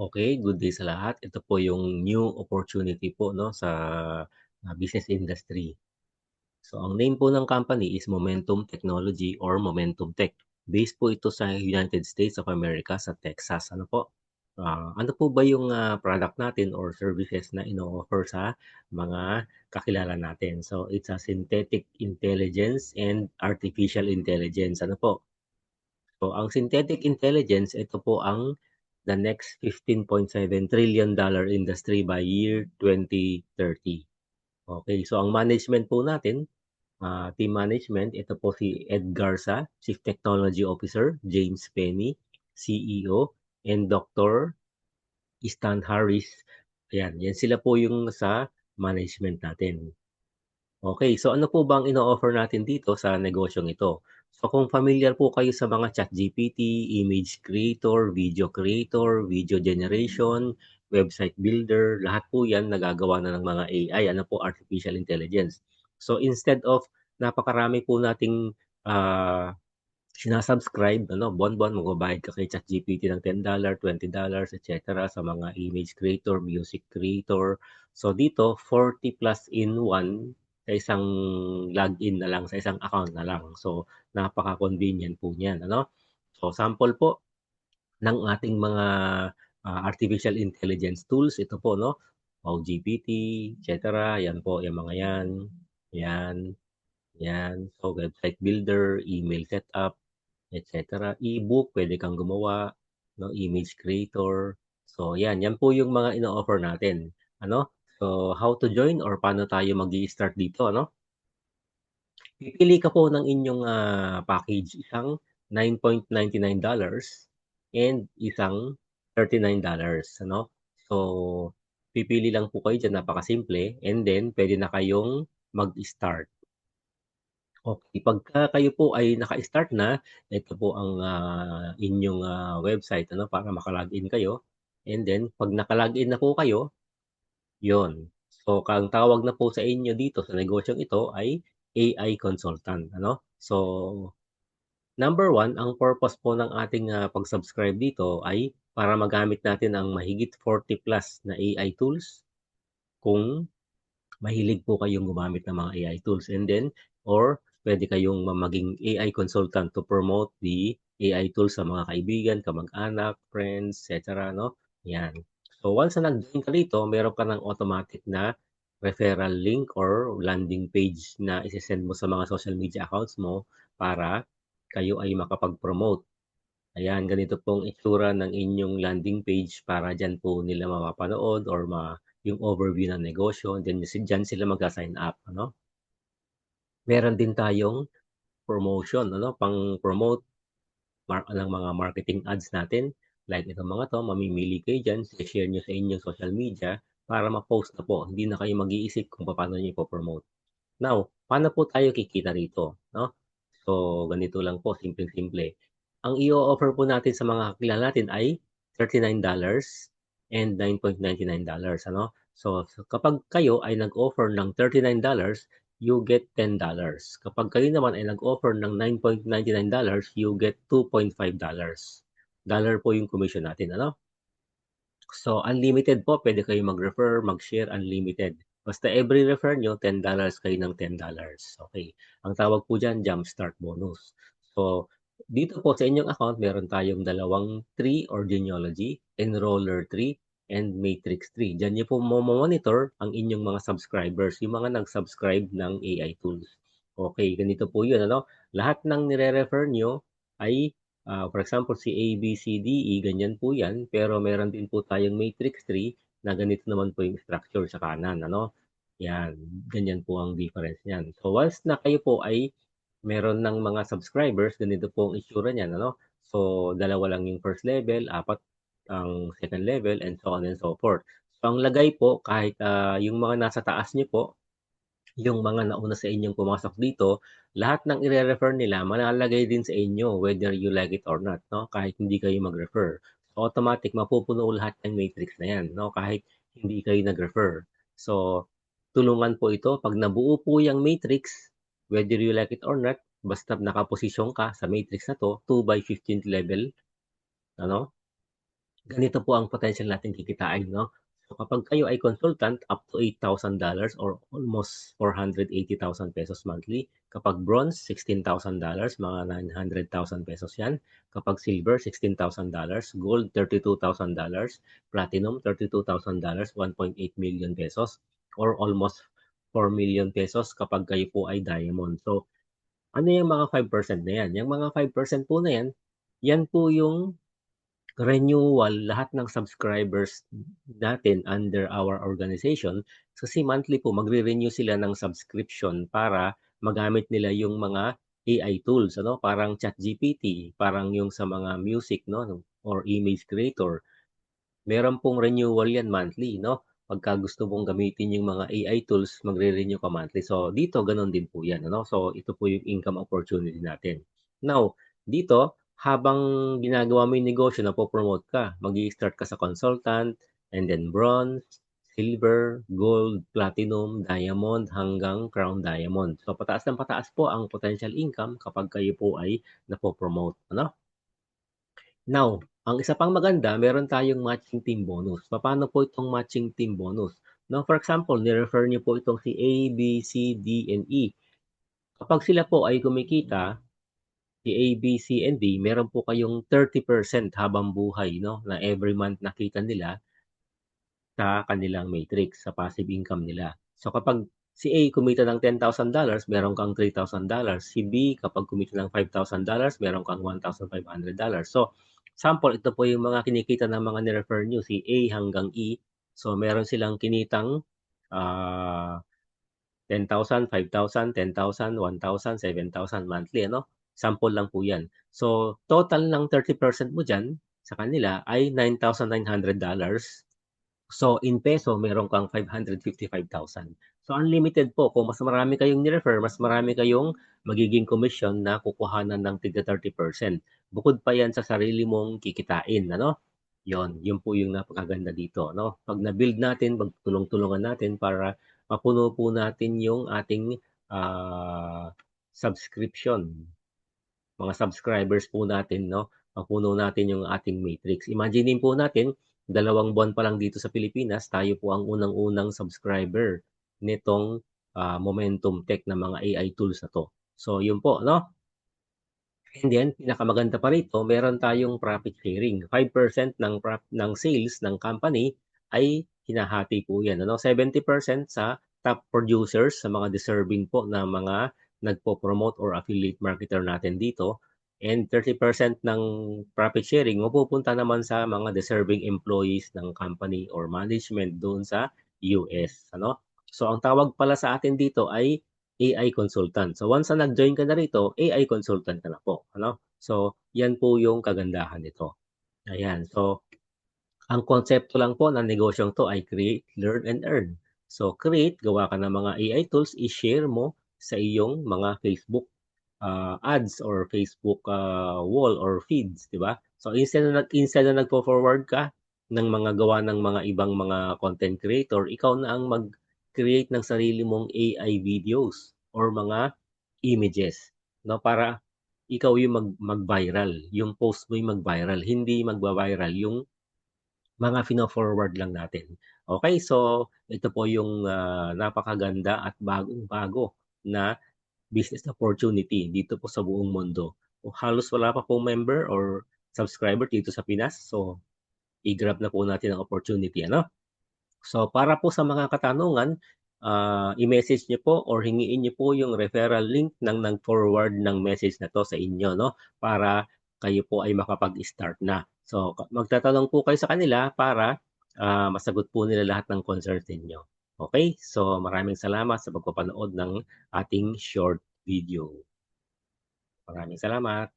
Okay, good day sa lahat. Ito po yung new opportunity po 'no sa, business industry. So ang name po ng company is Momentum Technology or Momentum Tech. Based po ito sa United States of America sa Texas. Ano po, ano po ba yung, product natin or services na ino-offer sa mga kakilala natin? So it's a synthetic intelligence and artificial intelligence. Ano po, so ang synthetic intelligence, ito po ang the next $15.7 trillion industry by year 2030. Okay, so ang management po natin, team management, ito po si Ed Garza, Chief Technology Officer, James Penny, CEO, and Dr. Stan Harris. Ayan, yan sila po yung sa management natin. Okay, so ano po bang ino-offer natin dito sa negosyong ito? So kung familiar po kayo sa mga ChatGPT, image creator, video generation, website builder, lahat po yan nagagawa na ng mga AI, ano po, artificial intelligence. So instead of napakarami po nating sinasubscribe, ano, buwan-buwan magbabayad ka kay ChatGPT ng $10, $20, etc. sa mga image creator, music creator. So dito, 40 plus in one sa isang login na lang, sa isang account na lang. So napaka-convenient po niyan, ano? So sample po ng ating mga artificial intelligence tools, ito po, no? GPT, etc. Yan po, yung mga yan. Yan, yan. So website builder, email setup, etc. E-book, pwede kang gumawa, no? Image creator. So, yan po yung mga ino-offer natin. Ano? So, how to join or paano tayo mag-i-start dito, ano? Pipili ka po ng inyong package, isang $9.99 and isang $39, ano? So, pipili lang po kayo diyan, napakasimple, and then pwede na kayong mag-start. Okay, pagka kayo po ay naka-start na, ito po ang, inyong, website ano, para maka-login kayo, and then 'pag naka-login na po kayo, 'yon. So, ang tawag na po sa inyo dito sa negosyong ito ay AI consultant, ano. So, number one, ang purpose po ng ating, pag-subscribe dito ay para magamit natin ang mahigit 40 plus na AI tools kung mahilig po kayong gumamit ng mga AI tools, and then or pwede kayong maging AI consultant to promote the AI tools sa mga kaibigan, kamag-anak, friends, etc. No? Yan. So once na nag-join ka dito, meron ka ng automatic na referral link or landing page na isi-send mo sa mga social media accounts mo para kayo ay makapag-promote. Ayan, ganito pong itsura ng inyong landing page para dyan po nila mapapanood or yung overview ng negosyo. Then dyan sila magsa-sign up, ano? Meron din tayong promotion, ano, pang-promote ng mga marketing ads natin. Like itong mga 'to, mamimili kayo diyan, share nyo sa inyong social media para ma-post na po. Hindi na kayo mag-iisip kung paano niyo ipo-promote. Now, paano po tayo kikita rito, 'no? So, ganito lang po, simpleng-simple. Ang i-o-offer po natin sa mga kakilala natin ay $39 and $9.99, ano? So kapag kayo ay nag-offer ng $39, you get $10. Kapag kayo naman ay nag-offer ng $9.99, you get $2.5. Dollar po yung commission natin, ano? So, unlimited po. Pwede kayo mag-refer, mag-share, unlimited. Basta every refer nyo, $10 kayo ng $10. Okay. Ang tawag po dyan, jumpstart bonus. So, dito po sa inyong account, meron tayong dalawang tree or genealogy, enroller tree, and matrix tree. Diyan nyo po monitor ang inyong mga subscribers, yung mga nag-subscribe ng AI tools. Okay, ganito po yun, ano? Lahat ng nire-refer nyo ay for example, si A, B, C, D, E, ganyan po yan. Pero meron din po tayong matrix tree na ganito naman po yung structure sa kanan. Ano? Yan, ganyan po ang difference niyan. So once na kayo po ay meron ng mga subscribers, ganito po ang itsura niyan. Ano? So dalawa lang yung first level, apat ang second level, and so on and so forth. So ang lagay po, kahit yung mga nasa taas niyo po, yung mga nauna sa inyong pumasok dito, lahat ng ire-refer nila malalagay din sa inyo whether you like it or not, no? Kahit hindi kayo mag-refer. So automatic mapupuno lahat ng matrix na yan, no? Kahit hindi kayo nag-refer. So tulungan po ito pag nabuo po yung matrix, whether you like it or not, basta nakaposisyon ka sa matrix na to, 2 by 15th level, ano? ganito po ang potential natin kikitain, no? So kapag kayo ay consultant, up to $8,000 or almost 480,000 pesos monthly. Kapag bronze, $16,000, mga 900,000 pesos yan. Kapag silver, $16,000. Gold, $32,000. Platinum, $32,000, 1.8 million pesos or almost 4 million pesos kapag kayo po ay diamond. So ano yung mga 5% na yan? Yung mga 5% po na yan, yan po yung renewal lahat ng subscribers natin under our organization. Kasi monthly po magre-renew sila ng subscription para magamit nila yung mga AI tools, ano? Parang ChatGPT, parang yung sa mga music, no? Or image creator. Meron pong renewal yan monthly, no? Pagka gusto mong gamitin yung mga AI tools, magre-renew ka monthly. So, dito, ganun din po yan, ano? So, ito po yung income opportunity natin. Now, dito, habang ginagawa mo yung negosyo, napopromote ka, mag-i-start ka sa consultant, and then bronze, silver, gold, platinum, diamond, hanggang crown diamond. So, pataas ng pataas po ang potential income kapag kayo po ay napopromote, ano? Now, ang isa pang maganda, meron tayong matching team bonus. Paano po itong matching team bonus? Now, for example, ni-refer niyo po itong si A, B, C, D, and E. Kapag sila po ay kumikita, si A, B, C, and D, meron po kayong 30% habang buhay, no? Na every month nakita nila sa kanilang matrix, sa passive income nila. So kapag si A kumita ng $10,000, meron kang $3,000. Si B, kapag kumita ng $5,000, meron kang $1,500. So, sample, ito po yung mga kinikita ng mga ni-refer nyo, si A hanggang E. So, meron silang kinitang 10,000, 5,000, 10,000, 1,000, 7,000 monthly, ano? Sample lang po yan. So, total ng 30% mo dyan sa kanila ay $9,900. So, in peso, meron kang 555,000. So, unlimited po. Kung mas marami kayong ni-refer, mas marami kayong magiging commission na kukuhanan ng tigda 30%. Bukod pa yan sa sarili mong kikitain, ano? Yun po yung napakaganda dito, no? Pag na-build natin, magtulong-tulungan natin para mapuno po natin yung ating subscription, mga subscribers po natin, no? Mapuno natin yung ating matrix. Imagine po natin, 2 buwan pa lang dito sa Pilipinas, tayo po ang unang-unang subscriber nitong Momentum Tech na mga AI tools na to. So, yun po, no? And then, pinakamaganda pa rito, meron tayong profit sharing. 5% ng sales ng company ay hinahati po yan. Ano? 70% sa top producers, sa mga deserving po na mga nagpo-promote or affiliate marketer natin dito. And 30% ng profit sharing mapupunta naman sa mga deserving employees ng company or management doon sa US. Ano? So, ang tawag pala sa atin dito ay AI consultant. So once na nag-join ka na rito, AI consultant ka na po, ano? So yan po yung kagandahan nito. Ayan. So ang konsepto lang po ng negosyong to ay create, learn, and earn. So create, gawa ka ng mga AI tools, i-share mo sa iyong mga Facebook ads or Facebook wall or feeds, di ba? So instead na nagpo-forward ka ng mga gawa ng mga ibang mga content creator, ikaw na ang mag-create ng sarili mong AI videos or mga images, no? Para ikaw yung mag-viral, yung post mo yung mag-viral, hindi magba-viral yung mga fino-forward lang natin. Okay, so ito po yung napakaganda at bagong-bago na business opportunity dito po sa buong mundo. O halos wala pa pong member or subscriber dito sa Pinas. So, i-grab na po natin ang opportunity, ano? So, para po sa mga katanungan, i-message niyo po or hingiin niyo po yung referral link ng nag-forward ng message na to sa inyo, no? Para kayo po ay makapag-start na. So, magtatanong po kayo sa kanila para masagot po nila lahat ng concerns ninyo. Okay? So, maraming salamat sa pagpapanood ng ating short video. Maraming salamat.